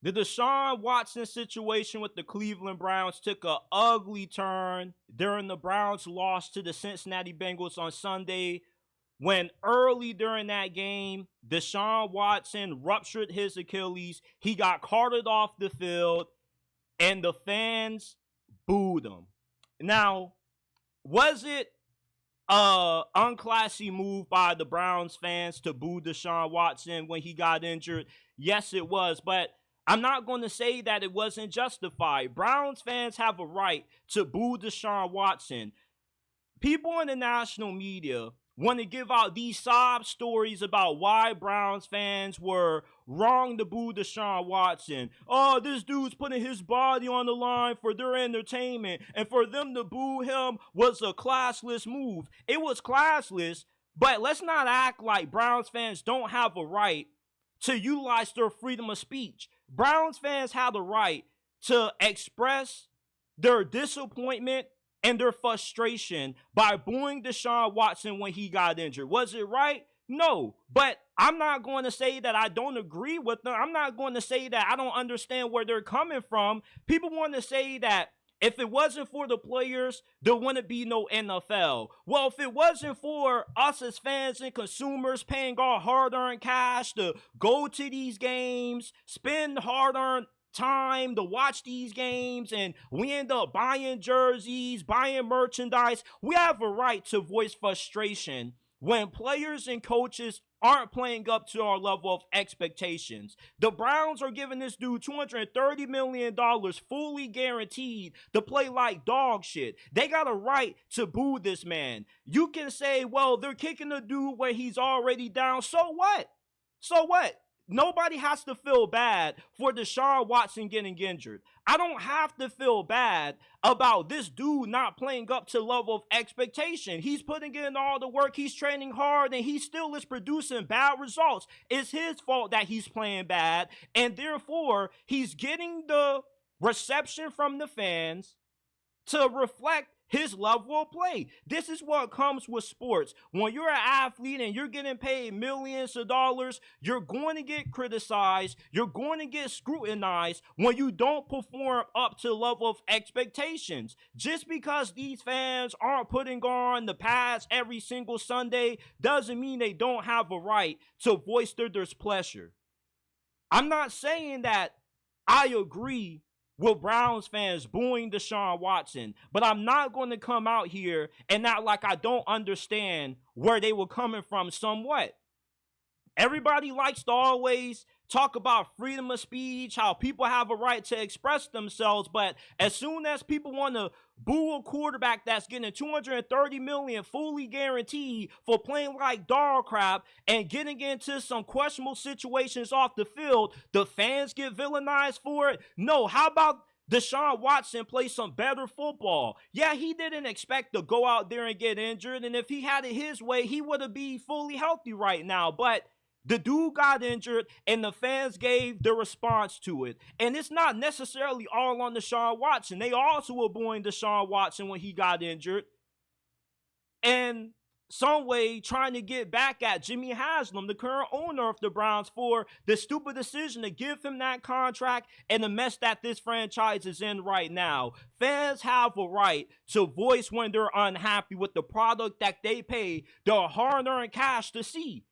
The Deshaun Watson situation with the Cleveland Browns took an ugly turn during the Browns' loss to the Cincinnati Bengals on Sunday, when early during that game, Deshaun Watson ruptured his Achilles. He got carted off the field, and the fans booed him. Now, was it a unclassy move by the Browns fans to boo Deshaun Watson when he got injured? Yes, it was, but I'm not going to say that it wasn't justified. Browns fans have a right to boo Deshaun Watson. People in the national media want to give out these sob stories about why Browns fans were wrong to boo Deshaun Watson. Oh, this dude's putting his body on the line for their entertainment, and for them to boo him was a classless move. It was classless, but let's not act like Browns fans don't have a right to utilize their freedom of speech. Browns fans have the right to express their disappointment and their frustration by booing Deshaun Watson when he got injured. Was it right? No, but I'm not going to say that I don't agree with them. I'm not going to say that I don't understand where they're coming from. People want to say that if it wasn't for the players, there wouldn't be no NFL. Well, if it wasn't for us as fans and consumers paying our hard-earned cash to go to these games, spend hard-earned time to watch these games, and we end up buying jerseys, buying merchandise, we have a right to voice frustration when players and coaches aren't playing up to our level of expectations. The Browns are giving this dude $230 million fully guaranteed to play like dog shit. They got a right to boo this man. You can say, well, they're kicking the dude where he's already down. So what? So what? Nobody has to feel bad for Deshaun Watson getting injured. I don't have to feel bad about this dude not playing up to level of expectation. He's putting in all the work, he's training hard, and he still is producing bad results. It's his fault that he's playing bad, and therefore he's getting the reception from the fans to reflect his level of play. This is what comes with sports. When you're an athlete and you're getting paid millions of dollars, you're going to get criticized. You're going to get scrutinized when you don't perform up to the level of expectations. Just because these fans aren't putting on the pads every single Sunday doesn't mean they don't have a right to voice their displeasure. I'm not saying that I agree with Browns fans booing Deshaun Watson, but I'm not going to come out here and act like I don't understand where they were coming from somewhat. Everybody likes to always talk about freedom of speech, how people have a right to express themselves, but as soon as people want to boo a quarterback that's getting $230 million fully guaranteed for playing like dog crap and getting into some questionable situations off the field, the fans get villainized for it. No, how about Deshaun Watson play some better football? Yeah, he didn't expect to go out there and get injured, and if he had it his way, he would have been fully healthy right now, but the dude got injured, and the fans gave the response to it. And it's not necessarily all on Deshaun Watson. They also were booing Deshaun Watson when he got injured, and some way trying to get back at Jimmy Haslam, the current owner of the Browns, for the stupid decision to give him that contract and the mess that this franchise is in right now. Fans have a right to voice when they're unhappy with the product that they pay their hard-earned cash to see.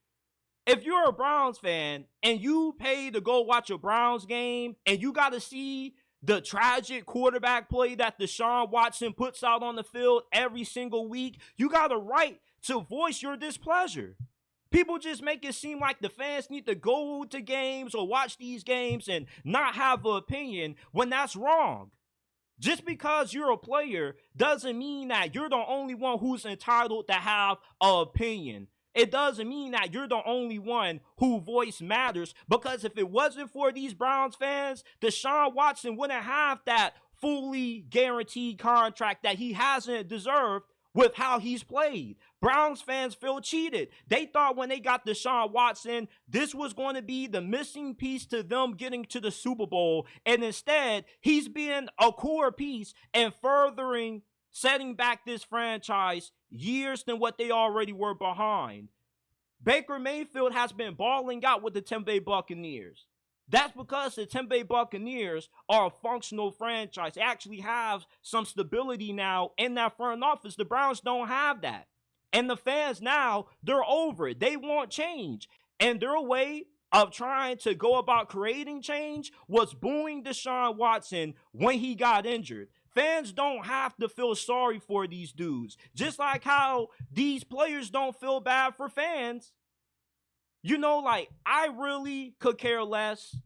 If you're a Browns fan and you pay to go watch a Browns game and you got to see the tragic quarterback play that Deshaun Watson puts out on the field every single week, you got a right to voice your displeasure. People just make it seem like the fans need to go to games or watch these games and not have an opinion when that's wrong. Just because you're a player doesn't mean that you're the only one who's entitled to have an opinion. It doesn't mean that you're the only one whose voice matters, because if it wasn't for these Browns fans, Deshaun Watson wouldn't have that fully guaranteed contract that he hasn't deserved with how he's played. Browns fans feel cheated. They thought when they got Deshaun Watson, this was going to be the missing piece to them getting to the Super Bowl, and instead, he's been a core piece and furthering setting back this franchise years than what they already were behind. Baker Mayfield has been balling out with the Tampa Bay Buccaneers. That's because the Tampa Bay Buccaneers are a functional franchise. They actually have some stability now in that front office. The Browns don't have that. And the fans now, they're over it. They want change. And their way of trying to go about creating change was booing Deshaun Watson when he got injured. Fans don't have to feel sorry for these dudes. Just like how these players don't feel bad for fans. You know, like, I really could care less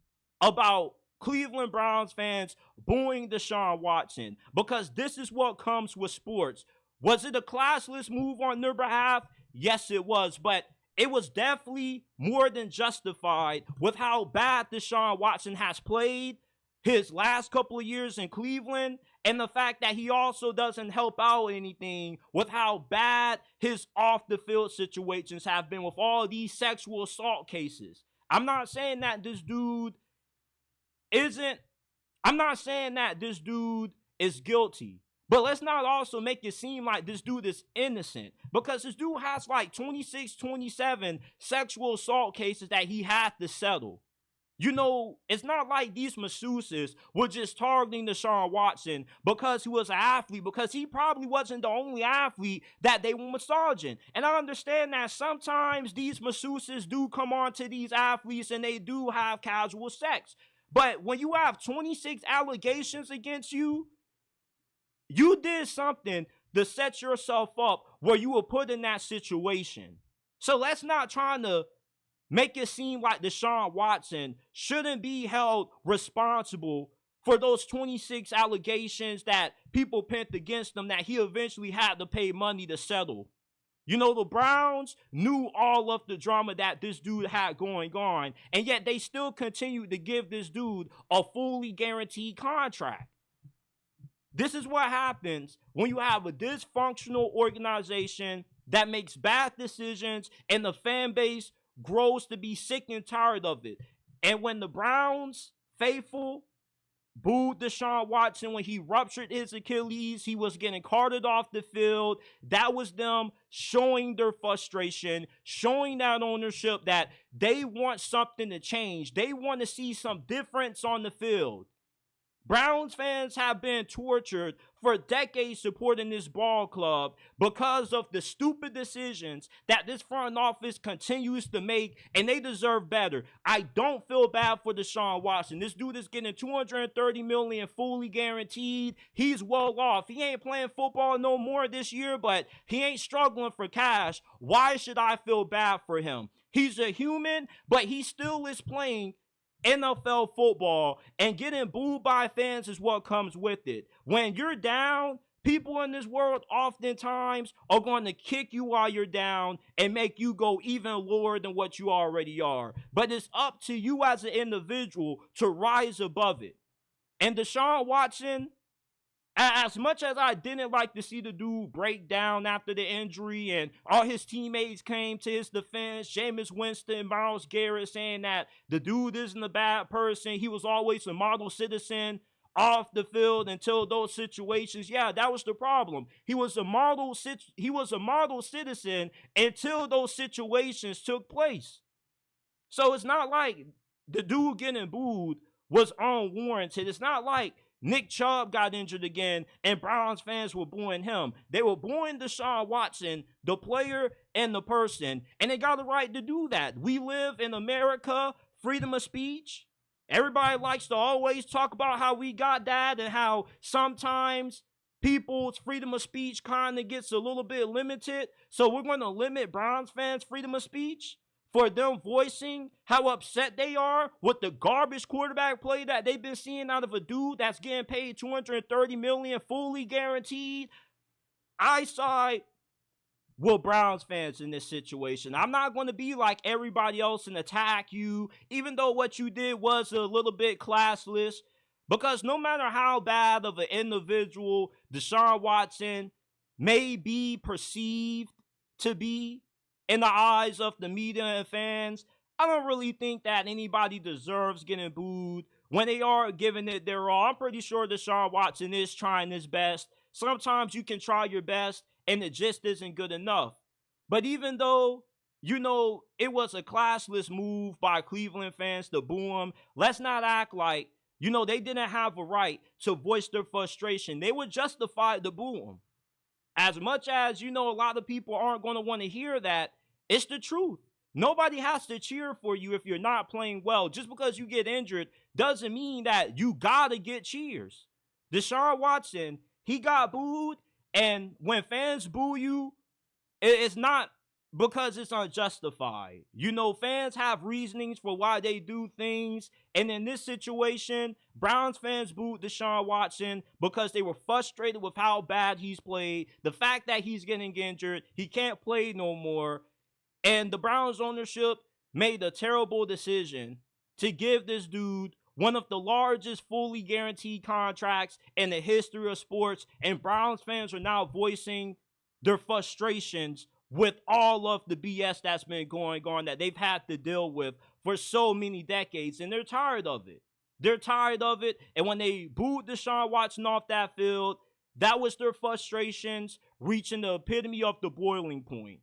about Cleveland Browns fans booing Deshaun Watson because this is what comes with sports. Was it a classless move on their behalf? Yes, it was, but it was definitely more than justified with how bad Deshaun Watson has played his last couple of years in Cleveland, and the fact that he also doesn't help out anything with how bad his off the field situations have been with all of these sexual assault cases. I'm not saying that this dude isn't, I'm not saying that this dude is guilty, but let's not also make it seem like this dude is innocent, because this dude has like 26, 27 sexual assault cases that he had to settle. You know, it's not like these masseuses were just targeting Deshaun Watson because he was an athlete, because he probably wasn't the only athlete that they were massaging. And I understand that sometimes these masseuses do come on to these athletes and they do have casual sex. But when you have 26 allegations against you, you did something to set yourself up where you were put in that situation. So let's not try to make it seem like Deshaun Watson shouldn't be held responsible for those 26 allegations that people pinned against him that he eventually had to pay money to settle. You know, the Browns knew all of the drama that this dude had going on, and yet they still continued to give this dude a fully guaranteed contract. This is what happens when you have a dysfunctional organization that makes bad decisions and the fan base grows to be sick and tired of it. And when the Browns faithful booed Deshaun Watson when he ruptured his Achilles, he was getting carted off the field. That was them showing their frustration, showing that ownership that they want something to change. They want to see some difference on the field. Browns fans have been tortured for decades supporting this ball club because of the stupid decisions that this front office continues to make, and they deserve better. I don't feel bad for Deshaun Watson. This dude is getting $230 million fully guaranteed. He's well off. He ain't playing football no more this year, but he ain't struggling for cash. Why should I feel bad for him? He's a human, but he still is playing NFL football, and getting booed by fans is what comes with it. When you're down, people in this world oftentimes are going to kick you while you're down and make you go even lower than what you already are. But it's up to you as an individual to rise above it. And Deshaun Watson, as much as I didn't like to see the dude break down after the injury and all his teammates came to his defense, Jameis Winston, Myles Garrett saying that the dude isn't a bad person, he was always a model citizen off the field until those situations. Yeah, that was the problem. He was a model citizen until those situations took place. So it's not like the dude getting booed was unwarranted. It's not like Nick Chubb got injured again and Browns fans were booing him. They were booing Deshaun Watson, the player and the person, and they got the right to do that. We live in America, freedom of speech. Everybody likes to always talk about how we got that and how sometimes people's freedom of speech kind of gets a little bit limited. So we're going to limit Browns fans' freedom of speech for them voicing how upset they are with the garbage quarterback play that they've been seeing out of a dude that's getting paid $230 million fully guaranteed. I side with Browns fans in this situation. I'm not going to be like everybody else and attack you, even though what you did was a little bit classless, because no matter how bad of an individual Deshaun Watson may be perceived to be in the eyes of the media and fans, I don't really think that anybody deserves getting booed when they are giving it their all. I'm pretty sure Deshaun Watson is trying his best. Sometimes you can try your best and it just isn't good enough. But even though it was a classless move by Cleveland fans to boo him. Let's not act like, they didn't have a right to voice their frustration. They were justified to boo him. As much as, a lot of people aren't going to want to hear that, it's the truth. Nobody has to cheer for you if you're not playing well. Just because you get injured doesn't mean that you got to get cheers. Deshaun Watson, he got booed, and when fans boo you, it's not because it's unjustified. Fans have reasonings for why they do things. And in this situation, Browns fans booed Deshaun Watson because they were frustrated with how bad he's played. The fact that he's getting injured, he can't play no more. And the Browns ownership made a terrible decision to give this dude one of the largest fully guaranteed contracts in the history of sports. And Browns fans are now voicing their frustrations with all of the BS that's been going on that they've had to deal with for so many decades. And they're tired of it. They're tired of it. And when they booed Deshaun Watson off that field, that was their frustrations reaching the epitome of the boiling point.